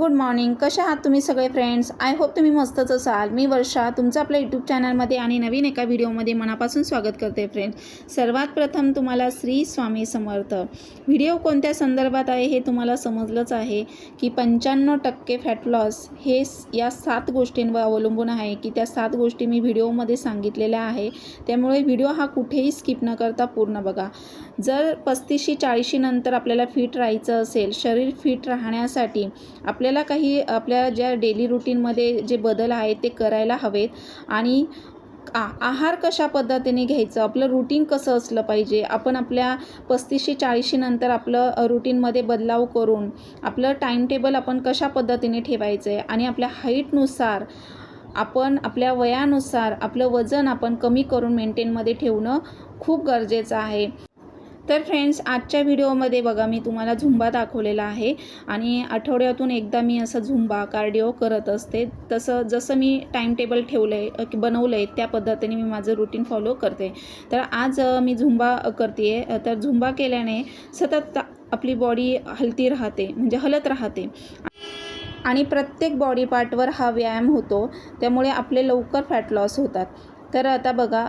Good morning. कशा आहात तुम्ही सगळे फ्रेंड्स? आय होप तुम्ही मस्तच असाल. मी वर्षा तुमचं आपल्या यूट्यूब चॅनलमध्ये आणि नवीन एका व्हिडिओमध्ये मनापासून स्वागत करते फ्रेंड्स. सर्वात प्रथम तुम्हाला श्री स्वामी समर्थ. व्हिडिओ कोणत्या संदर्भात आहे हे तुम्हाला समजलंच आहे की 95% फॅट लॉस हे या 7 गोष्टींवर अवलंबून आहे की त्या 7 गोष्टी मी व्हिडिओमध्ये सांगितलेल्या आहे. त्यामुळे व्हिडिओ हा कुठेही स्किप न करता पूर्ण बघा. जर 35-40 नंतर आपल्याला फिट राहायचं असेल, शरीर फिट राहण्यासाठी आपल्याला काही आपल्या ज्या डेली रूटीनमध्ये जे बदल आहेत ते करायला हवेत. आणि आहार कशा पद्धतीने घ्यायचं, आपलं रूटीन कसं असलं पाहिजे, आपण आपल्या 35-40 नंतर आपलं रूटीनमध्ये बदलाव करून आपलं टाईम टेबल आपण कशा पद्धतीने ठेवायचं आहे आणि आपल्या हाईटनुसार आपण आपल्या वयानुसार आपलं वजन आपण कमी करून मेंटेनमध्ये ठेवणं खूप गरजेचं आहे. तर फ्रेंड्स, आजच्या व्हिडिओमध्ये बघा मी तुम्हाला झुंबा दाखवलेला आहे आणि आठवड्यातून एकदा मी असं झुंबा कार्डिओ करत असते. जसं मी टाईम टेबल ठेवलं आहे बनवलं आहे त्या पद्धतीने मी माझं रूटीन फॉलो करते. तर आज मी झुंबा करते आहे. तर झुंबा केल्याने सतत आपली बॉडी हलती राहते, म्हणजे हलत राहते आणि प्रत्येक बॉडी पार्टवर हा व्यायाम होतो. त्यामुळे आपले लवकर फॅट लॉस होतात. तर आता बघा,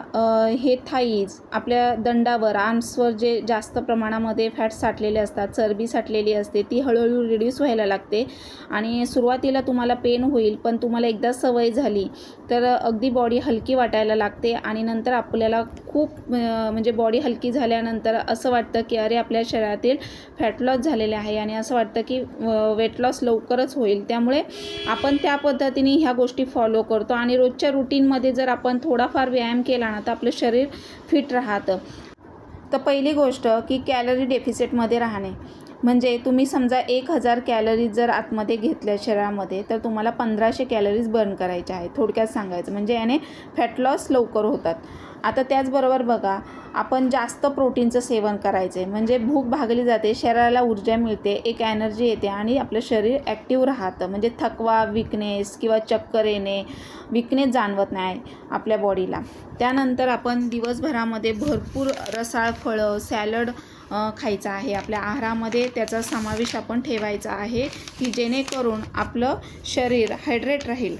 हे थाईज आपल्या दंडावर आर्म्सवर जे जास्त प्रमाणामध्ये फॅट साठलेले असतात, चरबी साठलेली असते, ती हळूहळू रिड्यूस व्हायला लागते आणि सुरुवातीला तुम्हाला पेन होईल, पण तुम्हाला एकदा सवय झाली तर अगदी बॉडी हलकी वाटायला लागते आणि नंतर आपल्याला खूप म्हणजे बॉडी हलकी झाल्यानंतर असं वाटतं की अरे आपल्या शरीरातील फॅट लॉस झालेले आहे आणि असं वाटतं की वेट लॉस लवकरच होईल. त्यामुळे आपण त्या पद्धतीने ह्या गोष्टी फॉलो करतो आणि रोजच्या रूटीनमध्ये जर आपण थोडाफार व्यायाम केला ना तर आपलं शरीर फिट राहतं. तर पहिली गोष्ट की कॅलरी डेफिसिटमध्ये राहणे. म्हणजे तुम्ही समजा 1000 कॅलरीज जर आतमध्ये घेतल्या शरीरामध्ये तर तुम्हाला 1500 कॅलरीज बर्न करायच्या आहेत. थोडक्यात सांगायचं म्हणजे याने फॅट लॉस लवकर होतात. आता त्याचबरोबर बघा, आपण जास्त प्रोटीनचं सेवन करायचं आहे, म्हणजे भूक भागली जाते, शरीराला ऊर्जा मिळते, एक एनर्जी येते आणि आपलं शरीर ॲक्टिव्ह राहतं. म्हणजे थकवा, विकनेस किंवा चक्कर येणे, विकनेस जाणवत नाही आपल्या बॉडीला. त्यानंतर आपण दिवसभरामध्ये भरपूर रसाळ फळं, सॅलड खायचं आहे. आपल्या आहारामध्ये त्याचा समावेश आपण ठेवायचा आहे की जेणेकरून आपलं शरीर हायड्रेट राहील.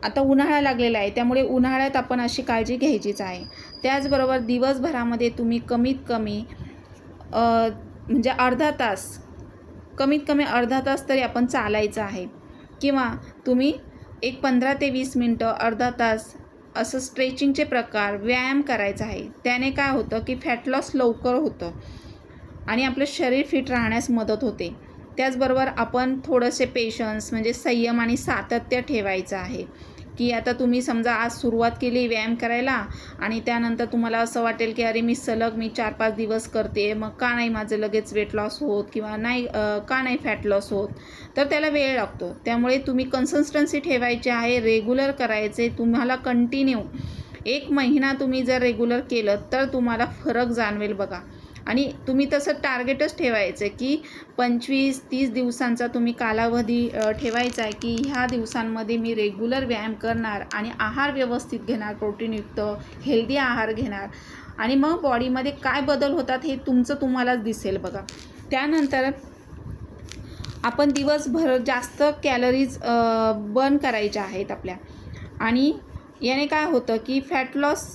आता उन्हाळा लागलेला आहे, त्यामुळे उन्हाळ्यात आपण अशी काळजी घ्यायचीच आहे. त्याचबरोबर दिवसभरामध्ये तुम्ही कमीत कमी म्हणजे कमीत कमी अर्धा तास तरी आपण चालायचं आहे किंवा तुम्ही एक 15 ते 20 मिनटं, अर्धा तास असं स्ट्रेचिंगचे प्रकार, व्यायाम करायचा आहे. त्याने काय होतं की फॅट लॉस लवकर होतं आणि आपलं शरीर फिट राहण्यास मदत होते. त्याचबरोबर आपण थोडेसे पेशन्स म्हणजे संयम आणि सातत्य ठेवायचं आहे की आता तुम्ही समजा आज सुरुवात केली व्यायाम करायला आणि त्यानंतर तुम्हाला असं वाटेल की अरे मी 4-5 दिवस करते, मग का नाही माझं लगेच वेट लॉस होत किंवा नाही का नाही फॅट लॉस होत, तर त्याला वेळ लागतो. त्यामुळे तुम्ही कन्सिस्टन्सी ठेवायची आहे, रेग्युलर करायचे. तुम्हाला कंटिन्यू 1 महिना तुम्ही जर रेग्युलर केलं तर तुम्हाला फरक जाणवेल बघा. आणि तुम्ही तसं टार्गेटच ठेवायचं आहे की 25-30 दिवसांचा तुम्ही कालावधी ठेवायचा आहे की ह्या दिवसांमध्ये मी रेग्युलर व्यायाम करणार आणि आहार व्यवस्थित घेणार, प्रोटीनयुक्त हेल्दी आहार घेणार आणि मग बॉडीमध्ये काय बदल होतात हे तुम्हालाच दिसेल बघा. त्यानंतर आपण दिवसभर जास्त कॅलरीज बर्न करायच्या आहेत आपल्या आणि याने काय होतं की फॅट लॉस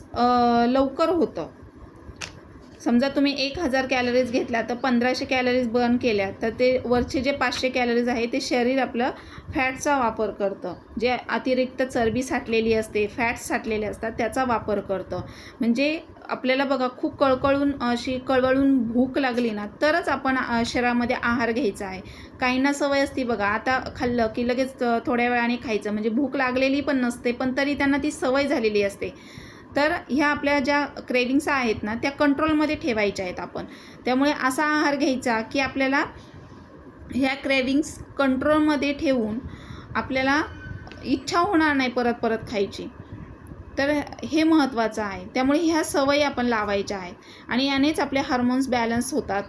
लवकर होतं. समजा तुम्ही 1000 कॅलरीज घेतल्या तर 1500 कॅलरीज बर्न केल्या तर ते वरचे जे 500 कॅलरीज आहे ते शरीर आपलं फॅटचा वापर करतं. जे अतिरिक्त चरबी साठलेली असते, फॅट्स साठलेले असतात त्याचा वापर करतं. म्हणजे आपल्याला बघा खूप कळवळून भूक लागली ना तरच आपण शरीरामध्ये आहार घ्यायचा आहे. काहींना सवय असते बघा, आता खाल्लं की लगेच थोड्या वेळाने खायचं, म्हणजे भूक लागलेली पण नसते पण तरी त्यांना ती सवय झालेली असते. तर ह्या आपल्या ज्या क्रेविंग्स आहेत ना त्या कंट्रोलमध्ये ठेवायच्या आहेत आपण. त्यामुळे असा आहार घ्यायचा की आपल्याला ह्या क्रेविंग्स कंट्रोलमध्ये ठेवून आपल्याला इच्छा होणार नाही परत खायची. तर हे महत्त्वाचं आहे. त्यामुळे ह्या सवयी आपण लावायच्या आहेत आणि यानेच आपले हार्मोन्स बॅलन्स होतात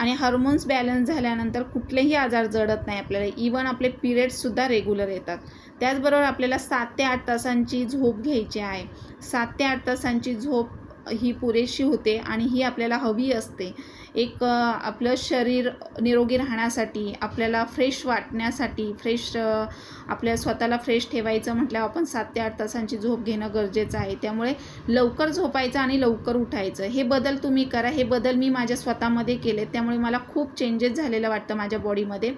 आणि हार्मोन्स बॅलन्स झाल्यानंतर कुठलेही आजार जडत नाही आपल्याला. इवन आपले पिरियड्ससुद्धा रेग्युलर येतात. त्याचबरोबर आपल्याला 7 ते 8 तासांची झोप घ्यायची आहे. 7 ते 8 तासांची झोप ही पुरेशी होते आणि ही आपल्याला हवी असते. एक आपलं शरीर निरोगी राहण्यासाठी, आपल्याला फ्रेश वाटण्यासाठी, आपल्या स्वतःला फ्रेश ठेवायचं म्हटल्यावर आपण 7 ते 8 तासांची झोप घेणं गरजेचं आहे. त्यामुळे लवकर झोपायचं आणि लवकर उठायचं. हे बदल तुम्ही करा. हे बदल मी माझ्या स्वतःमध्ये केले, त्यामुळे मला खूप चेंजेस झालेलं वाटतं माझ्या बॉडीमध्ये.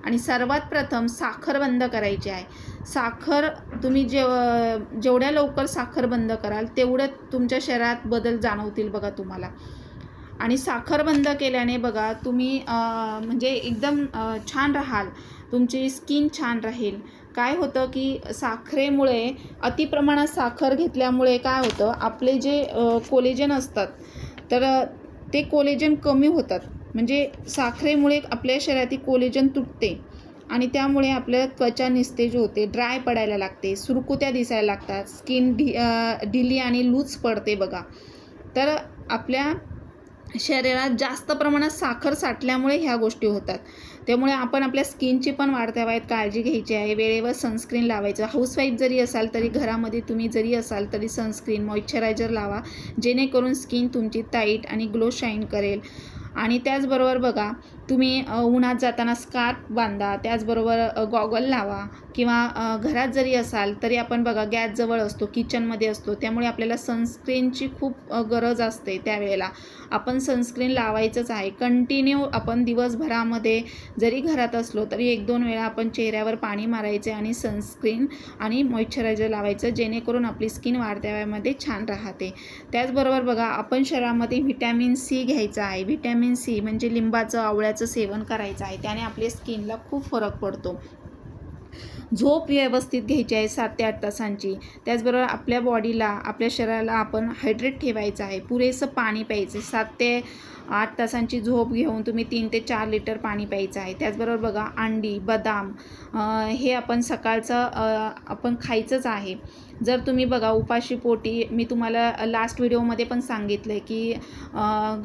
आणि सर्वात प्रथम साखर बंद करायची आहे. साखर तुम्ही जेवढ्या लवकर साखर बंद कराल तेवढं तुमच्या शरीरात बदल जाणवतील बघा तुम्हाला. आणि साखर बंद केल्याने बघा तुम्ही म्हणजे एकदम छान राहाल, तुमची स्किन छान राहील. काय होतं की साखरेमुळे अतिप्रमाणात साखर घेतल्यामुळे काय होतं, आपले जे कोलेजन असतात तर ते कोलेजन कमी होतात. म्हणजे साखरेमुळे आपल्या शरीरातील कोलेजन तुटते आणि त्यामुळे आपल्या त्वचा निस्तेज होते, ड्राय पडायला लागते, सुरकुत्या दिसायला लागतात, स्किन ढिली आणि लूज पडते बघा. तर आपल्या शरीरात जास्त प्रमाणात साखर साठल्यामुळे ह्या गोष्टी होतात. त्यामुळे आपण आपल्या स्किनची पण वाढत्या वयात काळजी घ्यायची आहे. वेळेवर सनस्क्रीन लावायचं. हाऊसवाईफ जरी असाल तरी घरामध्ये तुम्ही जरी असाल तरी सनस्क्रीन, मॉइश्चरायझर लावा, जेणेकरून स्किन तुमची टाईट आणि ग्लो शाईन करेल. आणि त्याचबरोबर बघा तुम्ही उन्हात जाताना स्कार्फ बांधा, त्याचबरोबर गॉगल लावा. किंवा घरात जरी असाल तरी आपण बघा गॅसजवळ असतो, किचनमध्ये असतो, त्यामुळे आपल्याला सनस्क्रीनची खूप गरज असते. त्यावेळेला आपण सनस्क्रीन लावायचंच आहे. कंटिन्यू आपण दिवसभरामध्ये जरी घरात असलो तरी 1-2 वेळा आपण चेहऱ्यावर पाणी मारायचे आणि सनस्क्रीन आणि मॉइश्चरायझर लावायचं, जेणेकरून आपली स्किन वाढत्या वयामध्ये छान राहते. त्याचबरोबर बघा आपण शरीरामध्ये व्हिटॅमिन सी घ्यायचं आहे. व्हिटॅमिन सी म्हणजे लिंबाचं, आवळ्याचं सेवन करायचं आहे. त्याने आपल्या स्किनला खूप फरक पडतो. झोप व्यवस्थित घ्यायची आहे 7 ते 8 तासांची. त्याचबरोबर आपल्या बॉडीला, आपल्या शरीराला आपण हायड्रेट ठेवायचं आहे. पुरेसं पाणी प्यायचं. 7 ते 8 तासांची झोप घेऊन तुम्ही 3 ते 4 लिटर पाणी प्यायचं आहे. त्याचबरोबर बघा अंडी, बदाम हे आपण सकाळचं आपण खायचंच आहे. जर तुम्ही बघा उपाशी पोटी, मी तुम्हाला लास्ट व्हिडिओमध्ये पण सांगितलं आहे की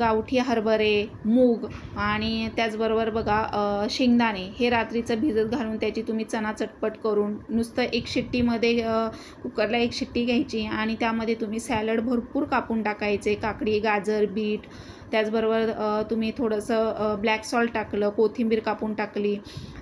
गावठी हरभरे, मूग आणि त्याचबरोबर बघा शेंगदाणे हे रात्रीचं भिजत घालून त्याची तुम्ही चणा चटपट करून नुसतं एक शिट्टीमध्ये कुकरला एक शिट्टी घ्यायची आणि त्यामध्ये तुम्ही सॅलड भरपूर कापून टाकायचे, काकडी, गाजर, बीट. त्याचबरोबर तुम्ही थोडंसं ब्लॅक सॉल्ट टाकलं, कोथिंबीर कापून टाकली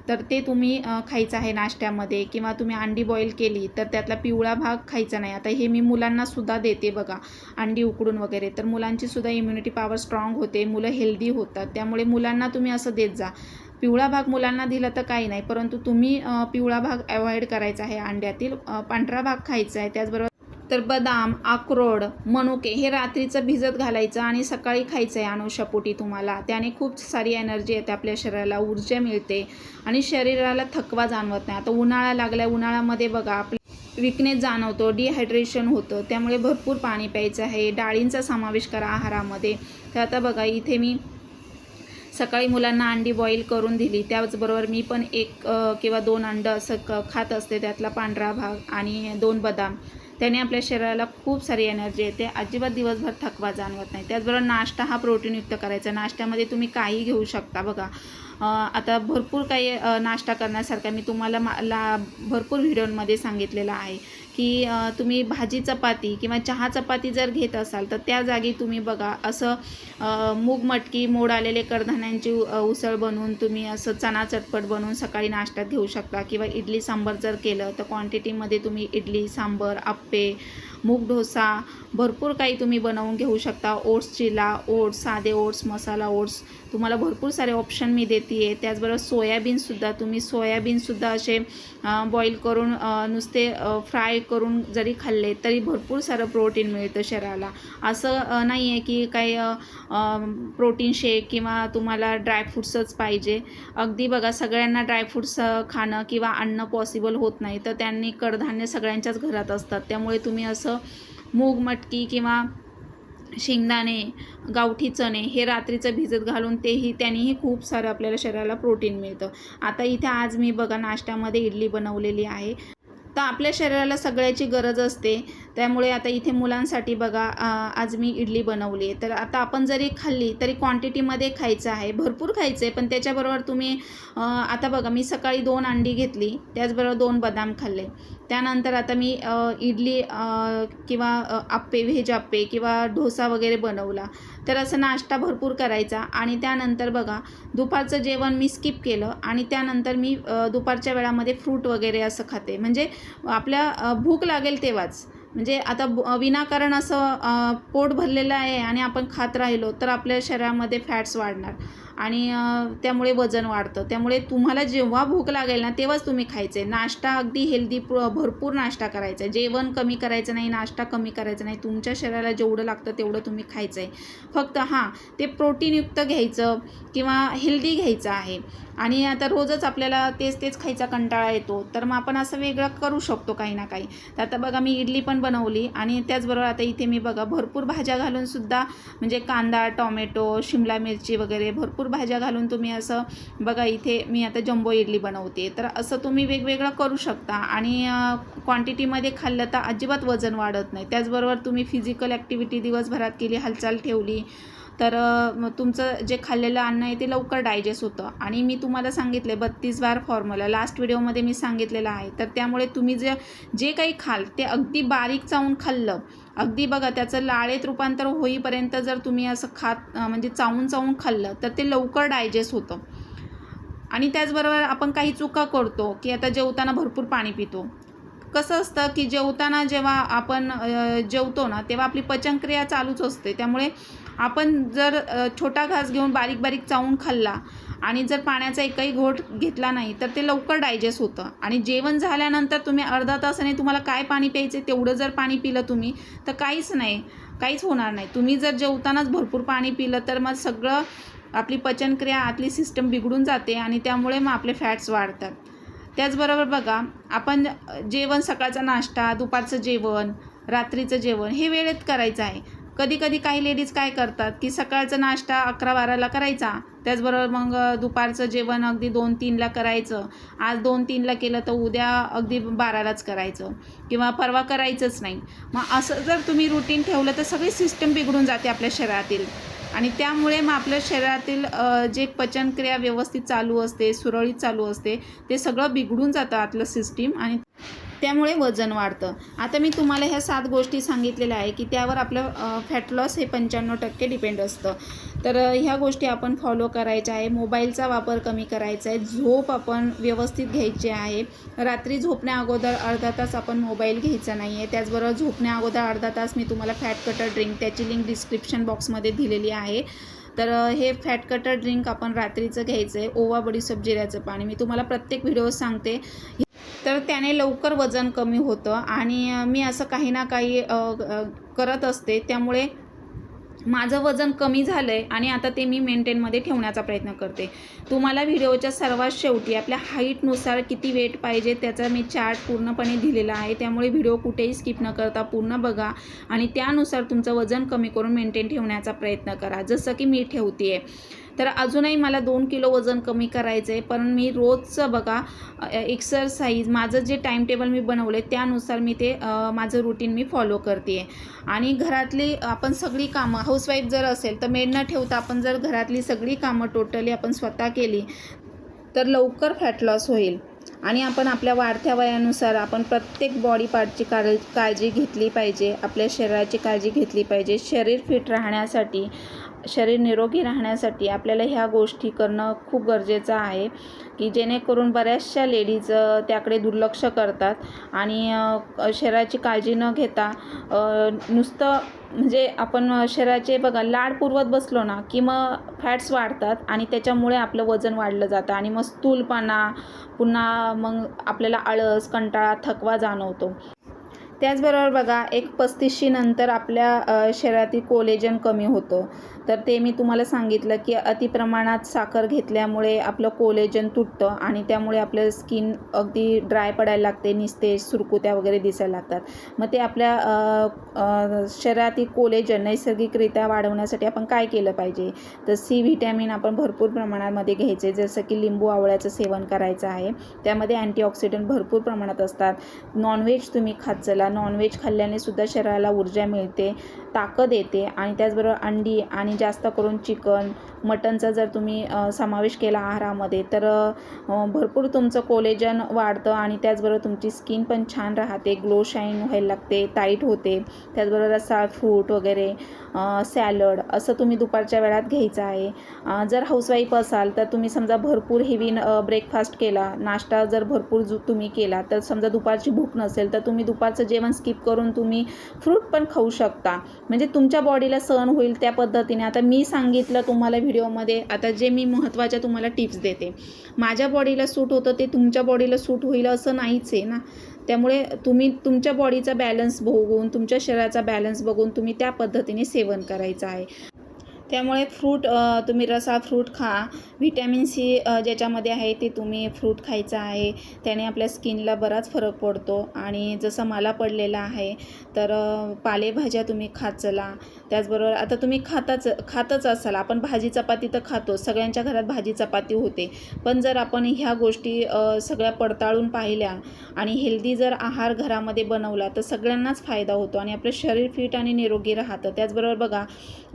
तर ते तुम्ही खायचं आहे नाश्त्यामध्ये. किंवा तुम्ही अंडी बॉईल केली तर त्यातला पिवळा भाग खायचा नाही. आता हे मी मुलांनासुद्धा देते बघा, अंडी उकडून वगैरे, तर मुलांचीसुद्धा इम्युनिटी पॉवर स्ट्रॉंग होते, मुलं हेल्दी होतात. त्यामुळे मुलांना तुम्ही असं देत जा. पिवळा भाग मुलांना दिला तर काही नाही, परंतु तुम्ही पिवळा भाग अवॉइड करायचा आहे अंड्यातील, पांढरा भाग खायचा आहे. त्याचबरोबर तर बदाम, अक्रोड, मनुके हे रात्रीचं भिजत घालायचं आणि सकाळी खायचं आहे अनुशापोटी तुम्हाला. त्याने खूप सारी एनर्जी येते आपल्या शरीराला, ऊर्जा मिळते आणि शरीराला थकवा जाणवत नाही. आता उन्हाळा लागला, उन्हाळ्यामध्ये बघा आपलं विकनेस जाणवतो, डिहायड्रेशन होतं, त्यामुळे भरपूर पाणी प्यायचं आहे. डाळींचा समावेश करा आहारामध्ये. तर आता बघा इथे मी सकाळी मुलांना अंडी बॉईल करून दिली, त्याचबरोबर मी पण 1 किंवा 2 अंडं असं खात असते, त्यातला पांढरा भाग आणि 2 बदाम. त्याने आपल्या शरीराला खूप सारी एनर्जी येते, अजिबात दिवसभर थकवा जाणवत नाही. त्याचबरोबर नाश्ता हा प्रोटीनयुक्त करायचा. नाश्त्यामध्ये तुम्ही काही घेऊ शकता बघा. आता भरपूर काही नाश्ता करण्यासारखा मी तुम्हाला भरपूर व्हिडिओमध्ये सांगितलेलं आहे की तुम्ही भाजी चपाती किंवा चहा चपाती जर घेत असाल तर त्या जागी तुम्ही बघा असं मूग मटकी, मोड आलेले कडधान्यांची उसळ बनवून तुम्ही असं चणा चटपट बनवून सकाळी नाश्त्यात घेऊ शकता. किंवा इडली सांबर जर केलं तर क्वांटिटीमध्ये तुम्ही इडली, सांबर, आप्पे, मूग डोसा भरपूर काही तुम्ही बनवून घेऊ शकता. ओट्स चिला, ओट्स, साधे ओट्स, मसाला ओट्स, तुम्हाला भरपूर सारे ऑप्शन मी देते आहे. त्याचबरोबर सोयाबीनसुद्धा तुम्ही सोयाबीनसुद्धा असे बॉईल करून नुसते फ्राय करून जरी खाल्ले तरी भरपूर सारं प्रोटीन मिळतं शरीराला. असं नाही आहे की काही प्रोटीन शेक किंवा तुम्हाला ड्रायफ्रूट्सच पाहिजे. अगदी बघा सगळ्यांना ड्रायफ्रूट्स खाणं किंवा आणणं पॉसिबल होत नाही, तर त्यांनी कडधान्य सगळ्यांच्याच घरात असतात. त्यामुळे तुम्ही असं मूग मटकी किंवा शेंगदाणे, गावठी चणे हे रात्रीचं भिजत घालून त्यानेही खूप सारं आपल्याला शरीराला प्रोटीन मिळतं. आता इथे आज मी बघा नाश्त्यामध्ये इडली बनवलेली आहे. तर आपल्या शरीराला सगळ्याची गरज असते. त्यामुळे आता इथे मुलांसाठी बघा आज मी इडली बनवली आहे. तर आता आपण जरी खाल्ली तरी क्वांटिटीमध्ये खायचं आहे, भरपूर खायचं आहे. पण त्याच्याबरोबर तुम्ही आता बघा मी सकाळी 2 अंडी घेतली, त्याचबरोबर 2 बदाम खाल्ले. त्यानंतर आता मी इडली किंवा आप्पे, व्हेज आप्पे किंवा डोसा वगैरे बनवला. तर असं नाश्ता भरपूर करायचा. आणि त्यानंतर बघा दुपारचं जेवण मी स्किप केलं आणि त्यानंतर मी दुपारच्या वेळामध्ये फ्रूट वगैरे असं खाते. म्हणजे आपल्या भूक लागेल तेव्हाच. म्हणजे आता विनाकारण असं पोट भरलेलं आहे आणि आपण खात राहिलो तर आपल्या शरीरामध्ये फॅट्स वाढणार आणि त्यामुळे वजन वाढतं. त्यामुळे तुम्हाला जेव्हा भूक लागेल ना तेव्हाच तुम्ही खायचे. नाश्ता अगदी हेल्दी भरपूर नाश्ता करायचा आहे. जेवण कमी करायचं नाही, नाश्ता कमी करायचा नाही. तुमच्या शरीराला जेवढं लागतं तेवढं तुम्ही खायचं आहे. फक्त ते प्रोटीनयुक्त घ्यायचं किंवा हेल्दी घ्यायचं आहे. आणि आता रोजच आपल्याला तेच खायचा कंटाळा येतो, तर मग आपण असं वेगळं करू शकतो काही ना काही. तर आता बघा मी इडली पण बनवली आणि त्याचबरोबर आता इथे मी बघा भरपूर भाज्या घालूनसुद्धा म्हणजे कांदा, टोमॅटो, शिमला मिरची वगैरे भरपूर भाज्या घालून तुम्ही असं बघा इथे मी आता जम्बो इडली बनवते. तर असं तुम्ही वेगवेगळं करू शकता आणि क्वांटिटीमध्ये खाल्लं तर अजिबात वजन वाढत नाही. त्याचबरोबर तुम्ही फिजिकल ॲक्टिव्हिटी दिवसभरात केली, हालचाल ठेवली तर तुमचं जे खाल्लेलं अन्न आहे ते लवकर डायजेस्ट होतं. आणि मी तुम्हाला सांगितले 32 बार फॉर्म्युला लास्ट व्हिडिओमध्ये मी सांगितलेलं आहे. तर त्यामुळे तुम्ही जे काही खाल ते अगदी बारीक चावून खाल्लं, अगदी बघा त्याचं लाळेत रूपांतर होईपर्यंत जर तुम्ही असं म्हणजे चावून खाल्लं तर ते लवकर डायजेस्ट होतं. आणि त्याचबरोबर आपण काही चुका करतो की आता जेवताना भरपूर पाणी पितो. कसं असतं की जेवताना जेव्हा आपण जेवतो ना तेव्हा आपली पचनक्रिया चालूच असते. त्यामुळे आपण जर छोटा घास घेऊन बारीक चावून खाल्ला आणि जर पाण्याचा एकही घोट घेतला नाही तर ते लवकर डायजेस्ट होतं. आणि जेवण झाल्यानंतर तुम्ही अर्धा तासाने तुम्हाला काय पाणी प्यायचे तेवढं जर पाणी पिलं तुम्ही तर काहीच होणार नाही. तुम्ही जर जेवतानाच भरपूर पाणी पिलं तर मग सगळं आपली पचनक्रिया आतली सिस्टम बिघडून जाते आणि त्यामुळे मग आपले फॅट्स वाढतात. त्याचबरोबर बघा आपण जेवण, सकाळचा नाश्ता, दुपारचं जेवण, रात्रीचं जेवण हे वेळेत करायचं आहे. कधी काही लेडीज काय करतात की सकाळचा नाश्ता 11-12ला करायचा, त्याचबरोबर मग दुपारचं जेवण अगदी 2-3ला करायचं. आज 2-3ला केलं तर उद्या अगदी 12लाच करायचं किंवा परवा करायचंच नाही. मग असं जर तुम्ही रुटीन ठेवलं तर सगळी सिस्टम बिघडून जाते आपल्या शरीरातील आणि त्यामुळे मग आपल्या शरीरातील जे पचनक्रिया व्यवस्थित चालू असते, सुरळीत चालू असते, ते सगळं बिघडून जातं आतलं सिस्टीम आणि त्यामुळे वजन वाढतं. आता मी तुम्हाला ह्या 7 गोष्टी सांगितलेल्या आहे की त्यावर आपलं फॅट लॉस हे 95% डिपेंड असतं. तर ह्या गोष्टी आपण फॉलो करायच्या आहे. मोबाईलचा वापर कमी करायचा आहे. झोप आपण व्यवस्थित घ्यायची आहे. रात्री झोपण्या अगोदर अर्धा तास आपण मोबाईल घ्यायचा नाही आहे. त्याचबरोबर झोपण्या अगोदर अर्धा तास मी तुम्हाला फॅट कटर ड्रिंक, त्याची लिंक डिस्क्रिप्शन बॉक्समध्ये दिलेली आहे. तर हे फॅट कटर ड्रिंक आपण रात्रीचं घ्यायचं आहे. ओवा, बडीशेप, जिऱ्याचं पाणी मी तुम्हाला प्रत्येक व्हिडिओ सांगते. तर त्याने लवकर वजन कमी होतं आणि मी असं काही ना काही करत असते. त्यामुळे माझं वजन कमी झालं आहे आणि आता ते मी मेंटेनमध्ये ठेवण्याचा प्रयत्न करते. तुम्हाला व्हिडिओच्या सर्वात शेवटी आपल्या हाईटनुसार किती वेट पाहिजे त्याचा मी चार्ट पूर्णपणे दिलेला आहे. त्यामुळे व्हिडिओ कुठेही स्किप न करता पूर्ण बघा आणि त्यानुसार तुमचं वजन कमी करून मेंटेन ठेवण्याचा प्रयत्न करा, जसं की मी ठेवते आहे. तर अजूनही मला 2 किलो वजन कमी करायचं आहे, पण मी रोजचं बघा एक्सरसाइज माझं जे टाईम टेबल मी बनवलं आहे त्यानुसार मी ते माझं रुटीन मी फॉलो करते आहे. आणि घरातली आपण सगळी कामं, हाऊसवाईफ जर असेल तर मेड न ठेवता आपण जर घरातली सगळी कामं टोटली आपण स्वतः केली तर लवकर फॅट लॉस होईल. आणि आपण आपल्या वाढत्या वयानुसार आपण प्रत्येक बॉडी पार्टची काळजी घेतली पाहिजे, आपल्या शरीराची काळजी घेतली पाहिजे. शरीर फिट राहण्यासाठी, शरीर निरोगी राहण्यासाठी आपल्याला ह्या गोष्टी करणं खूप गरजेचं आहे की जेणेकरून बऱ्याचशा लेडीज त्याकडे दुर्लक्ष करतात आणि शरीराची काळजी न घेता नुसतं म्हणजे आपण शरीराचे बघा लाड पुरवत बसलो ना की मग फॅट्स वाढतात आणि त्याच्यामुळे आपलं वजन वाढलं जातं आणि मग स्थूलपणा, पुन्हा मग आपल्याला आळस, कंटाळा, थकवा जाणवतो. त्याचबरोबर बघा, एक 35शी नंतर आपल्या शरीरातील कोलेजन कमी होतं. तर ते मी तुम्हाला सांगितलं की अतिप्रमाणात साखर घेतल्यामुळे आपलं कोलेजन तुटतं आणि त्यामुळे आपलं स्किन अगदी ड्राय पडायला लागते, निसते सुरकुत्या वगैरे दिसायला लागतात. मग ते आपल्या शरीरातील कोलेजन नैसर्गिकरित्या वाढवण्यासाठी आपण काय केलं पाहिजे, तर सी व्हिटॅमिन आपण भरपूर प्रमाणामध्ये घ्यायचे. जसं की लिंबू आवळ्याचं सेवन करायचं आहे, त्यामध्ये अँटीऑक्सिडंट भरपूर प्रमाणात असतात. नॉनव्हेज तुम्ही खात चला, नॉनव्हेज खाल्ल्याने सुद्धा शरीराला ऊर्जा मिळते, ताकद येते. आणि त्याचबरोबर अंडी आणि जास्त करून चिकन, मटनचा जर तुम्ही समावेश केला आहारामध्ये तर भरपूर तुमचं कोलेजन वाढतं आणि त्याचबरोबर तुमची स्किन पण छान राहते, ग्लो शाईन व्हायला लागते, टाईट होते. त्याचबरोबर रसाळ फ्रूट वगैरे, सॅलड असं तुम्ही दुपारच्या वेळात घ्यायचं आहे. जर हाऊसवाईफ असाल तर तुम्ही समजा भरपूर हेवी ब्रेकफास्ट केला, नाश्ता जर भरपूर तुम्ही केला, तर समजा दुपारची भूक नसेल तर तुम्ही दुपारचं जेवण स्किप करून तुम्ही फ्रूट पण खाऊ शकता, म्हणजे तुमच्या बॉडीला सहन होईल त्या पद्धतीने. आता मी सांगितलं तुम्हाला व्हिडिओमध्ये, आता जे मी महत्त्वाच्या तुम्हाला टिप्स देते, माझ्या बॉडीला सूट होतं ते तुमच्या बॉडीला सूट होईल असं नाहीच आहे ना. त्यामुळे तुम्ही तुमच्या बॉडीचा बॅलन्स बघून, तुमच्या शरीराचा बॅलन्स बघून तुम्ही त्या पद्धतीने सेवन करायचं आहे. त्यामुळे फ्रूट तुम्ही रसाळ फ्रूट खा. व्हिटॅमिन सी ज्याच्यामध्ये आहे ते तुम्ही फ्रूट खायचं आहे, त्याने आपल्या स्किनला बराच फरक पडतो. आणि जसं मला पडलेला आहे तर पालेभाज्या तुम्ही खात चला. त्याचबरोबर आता तुम्ही खातच असाल, आपण भाजी चपाती तर खातो, सगळ्यांच्या घरात भाजी चपाती होते. पण जर आपण ह्या गोष्टी सगळ्या पडताळून पाहिल्या आणि हेल्दी जर आहार घरामध्ये बनवला तर सगळ्यांनाच फायदा होतो आणि आपलं शरीर फिट आणि निरोगी राहतं. त्याचबरोबर बघा,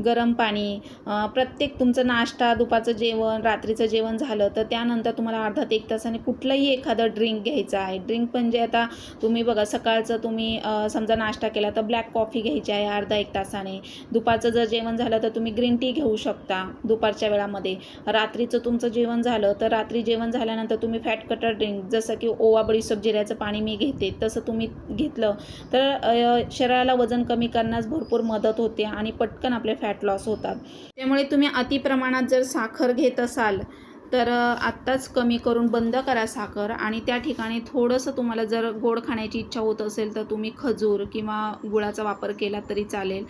गरम पाणी, प्रत्येक तुमचं नाश्ता, दुपारचं जेवण, रात्रीचं जेवण झालं तर त्यानंतर तुम्हाला अर्धा ते 1 तासाने कुठलंही एखादं ड्रिंक घ्यायचं आहे. ड्रिंक म्हणजे आता तुम्ही बघा, सकाळचं तुम्ही समजा नाश्ता केला तर ब्लॅक कॉफी घ्यायची आहे अर्धा 1 तासाने. दुपारचं जर जेवण झालं तर तुम्ही ग्रीन टी घेऊ शकता दुपारच्या वेळामध्ये. रात्रीचं तुमचं जेवण झालं तर रात्री जेवण झाल्यानंतर तुम्ही फॅट कटर ड्रिंक, जसं की ओवा, बडीशेप, जिऱ्याचं पाणी मी घेते, तसं तुम्ही घेतलं तर शरीराला वजन कमी करण्यास भरपूर मदत होते आणि पटकन आपले फॅट लॉस होतात. त्यामुळे तुम्ही अतिप्रमाणात जर साखर घेत असाल तर आत्ताच कमी करून बंद करा साखर. आणि त्या ठिकाणी थोडंसं तुम्हाला जर गोड खाण्याची इच्छा होत असेल तर तुम्ही खजूर किंवा गुळाचा वापर केला तरी चालेल.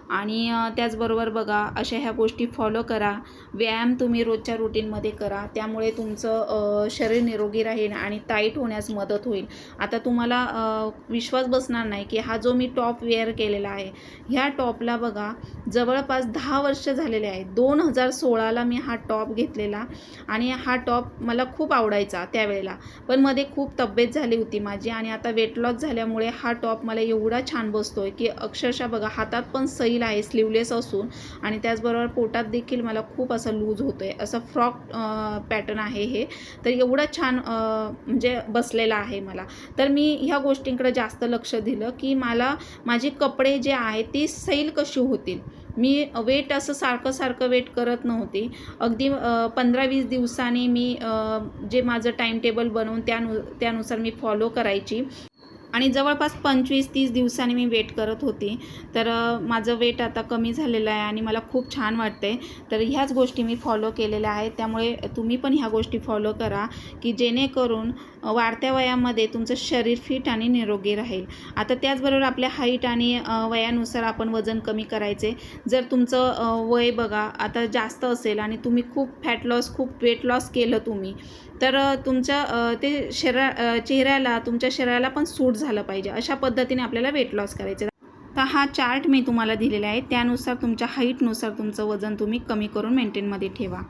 आणि त्याचबरोबर बघा, अशा ह्या गोष्टी फॉलो करा. व्यायाम तुम्ही रोजच्या रुटीनमध्ये करा, त्यामुळे तुमचं शरीर निरोगी राहील आणि टाईट होण्यास मदत होईल. आता तुम्हाला विश्वास बसणार नाही की हा जो मी टॉप वेअर केलेला आहे, ह्या टॉपला बघा जवळपास 10 वर्ष झालेले आहेत. 2016ला मी हा टॉप घेतलेला आणि हा टॉप मला खूप आवडायचा त्यावेळेला, पण मध्ये खूप तब्येत झाली होती माझी आणि आता वेट लॉस झाल्यामुळे हा टॉप मला एवढा छान बसतोय की अक्षरशः बघा, हातात पण सैल आहे स्लीवलेस असून आणि त्याचबरोबर पोटात देखील मला खूप असं लूज होतोय. असं फ्रॉक पॅटर्न आहे हे, तर एवढं छान म्हणजे बसलेलं आहे मला. तर मी ह्या गोष्टींकडे जास्त लक्ष दिलं की मला माझे कपडे जे आहेत ते सैल कशी होतील. मी वेट असं सारखं वेट करत नव्हती. अगदी 15-20 दिवसांनी मी जे माझं टाईम टेबल बनवून त्यानुसार मी फॉलो करायची आणि जवळपास 25-30 दिवसांनी मी वेट करत होती. तर माझं वेट आता कमी झालेलं आहे आणि मला खूप छान वाटते. तर ह्याच गोष्टी मी फॉलो केलेल्या आहेत. त्यामुळे तुम्ही पण ह्या गोष्टी फॉलो करा की जेणेकरून वाढत्या वयामध्ये तुमचं शरीर फिट आणि निरोगी राहील. आता त्याचबरोबर आपल्या हाईट आणि वयानुसार आपण वजन कमी करायचे. जर तुमचं वय बघा आता जास्त असेल आणि तुम्ही खूप खूप वेट लॉस केलं तुम्ही, तर तुमच्या ते चेहऱ्याला, तुमच्या शरीराला पण सूट झालं पाहिजे. अशा पद्धतीने आपल्याला वेट लॉस करायचं. तर हा चार्ट मी तुम्हाला दिलेला आहे, त्यानुसार तुमच्या हाईटनुसार तुमचं वजन तुम्ही कमी करून मेंटेनमध्ये ठेवा.